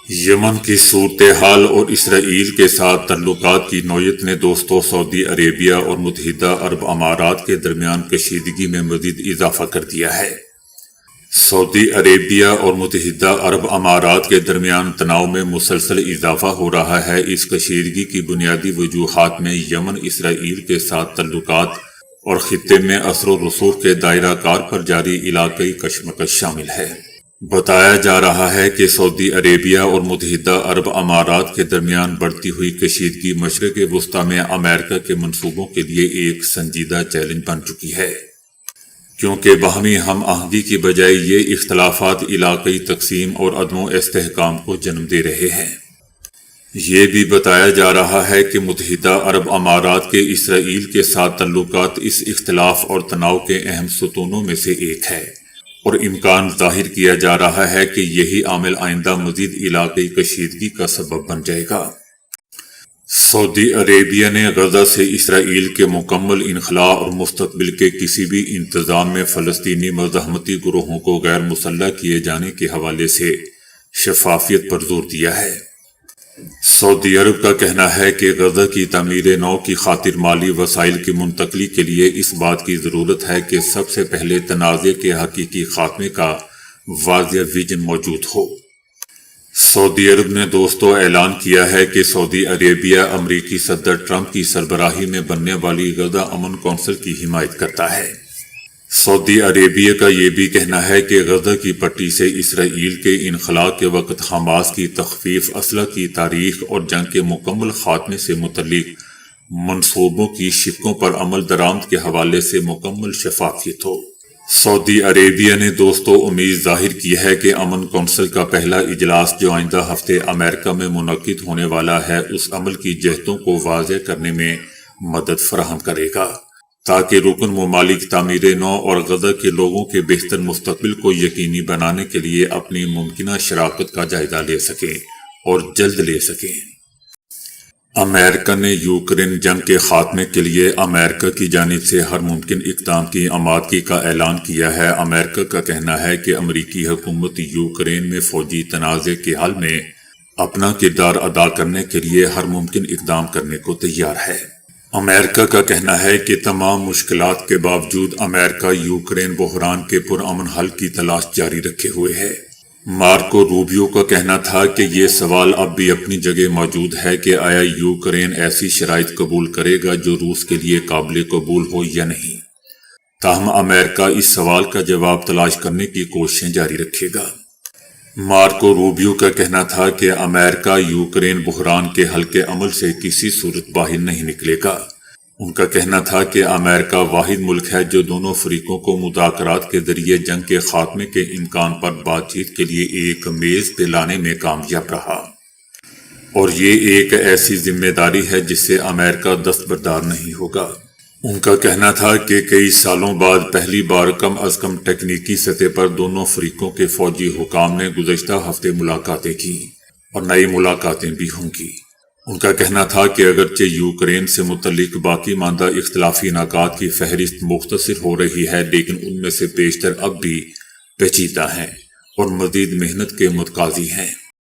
یمن کی صورتحال اور اسرائیل کے ساتھ تعلقات کی نوعیت نے دوستوں سعودی عربیہ اور متحدہ عرب امارات کے درمیان کشیدگی میں مزید اضافہ کر دیا ہے۔ سعودی عربیہ اور متحدہ عرب امارات کے درمیان تناؤ میں مسلسل اضافہ ہو رہا ہے۔ اس کشیدگی کی بنیادی وجوہات میں یمن، اسرائیل کے ساتھ تعلقات اور خطے میں اثر و رسوخ کے دائرہ کار پر جاری علاقائی کشمکش شامل ہے۔ بتایا جا رہا ہے کہ سعودی عربیہ اور متحدہ عرب امارات کے درمیان بڑھتی ہوئی کشیدگی مشرق وسطی میں امریکہ کے منصوبوں کے لیے ایک سنجیدہ چیلنج بن چکی ہے، کیونکہ باہمی ہم آہنگی کی بجائے یہ اختلافات علاقائی تقسیم اور عدم و استحکام کو جنم دے رہے ہیں۔ یہ بھی بتایا جا رہا ہے کہ متحدہ عرب امارات کے اسرائیل کے ساتھ تعلقات اس اختلاف اور تناؤ کے اہم ستونوں میں سے ایک ہے، اور امکان ظاہر کیا جا رہا ہے کہ یہی عامل آئندہ مزید علاقائی کشیدگی کا سبب بن جائے گا۔ سعودی عربیہ نے غزہ سے اسرائیل کے مکمل انخلاء اور مستقبل کے کسی بھی انتظام میں فلسطینی مزاحمتی گروہوں کو غیر مسلح کیے جانے کے حوالے سے شفافیت پر زور دیا ہے۔ سعودی عرب کا کہنا ہے کہ غزہ کی تعمیر نو کی خاطر مالی وسائل کی منتقلی کے لیے اس بات کی ضرورت ہے کہ سب سے پہلے تنازع کے حقیقی خاتمے کا واضح ویژن موجود ہو۔ سعودی عرب نے دوستوں اعلان کیا ہے کہ سعودی عربیہ امریکی صدر ٹرمپ کی سربراہی میں بننے والی غزہ امن کونسل کی حمایت کرتا ہے۔ سعودی عربیہ کا یہ بھی کہنا ہے کہ غزہ کی پٹی سے اسرائیل کے انخلاء کے وقت حماس کی تخفیف، اسلحہ کی تاریخ اور جنگ کے مکمل خاتمے سے متعلق منصوبوں کی شقوں پر عمل درآمد کے حوالے سے مکمل شفافیت ہو۔ سعودی عربیہ نے دوستوں امید ظاہر کی ہے کہ امن کونسل کا پہلا اجلاس جو آئندہ ہفتے امریکہ میں منعقد ہونے والا ہے، اس عمل کی جہتوں کو واضح کرنے میں مدد فراہم کرے گا، تاکہ رکن ممالک تعمیر نو اور غزہ کے لوگوں کے بہتر مستقبل کو یقینی بنانے کے لیے اپنی ممکنہ شراکت کا جائزہ لے سکیں اور جلد لے سکیں۔ امریکہ نے یوکرین جنگ کے خاتمے کے لیے امریکہ کی جانب سے ہر ممکن اقدام کی آمادگی کا اعلان کیا ہے۔ امریکہ کا کہنا ہے کہ امریکی حکومت یوکرین میں فوجی تنازع کے حل میں اپنا کردار ادا کرنے کے لیے ہر ممکن اقدام کرنے کو تیار ہے۔ امریکہ کا کہنا ہے کہ تمام مشکلات کے باوجود امریکہ یوکرین بحران کے پرامن حل کی تلاش جاری رکھے ہوئے ہے۔ مارکو روبیو کا کہنا تھا کہ یہ سوال اب بھی اپنی جگہ موجود ہے کہ آیا یوکرین ایسی شرائط قبول کرے گا جو روس کے لیے قابل قبول ہو یا نہیں۔ تاہم امریکہ اس سوال کا جواب تلاش کرنے کی کوششیں جاری رکھے گا۔ مارکو روبیو کا کہنا تھا کہ امریکہ یوکرین بحران کے حل کے عمل سے کسی صورت باہر نہیں نکلے گا۔ ان کا کہنا تھا کہ امریکہ واحد ملک ہے جو دونوں فریقوں کو مذاکرات کے ذریعے جنگ کے خاتمے کے امکان پر بات چیت کے لیے ایک میز پہ لانے میں کامیاب رہا، اور یہ ایک ایسی ذمہ داری ہے جس سے امریکہ دستبردار نہیں ہوگا۔ ان کا کہنا تھا کہ کئی سالوں بعد پہلی بار کم از کم تکنیکی سطح پر دونوں فریقوں کے فوجی حکام نے گزشتہ ہفتے ملاقاتیں کی، اور نئی ملاقاتیں بھی ہوں گی۔ ان کا کہنا تھا کہ اگرچہ یوکرین سے متعلق باقی ماندہ اختلافی نکات کی فہرست مختصر ہو رہی ہے، لیکن ان میں سے بیشتر اب بھی پیچیدہ ہیں اور مزید محنت کے متقاضی ہیں۔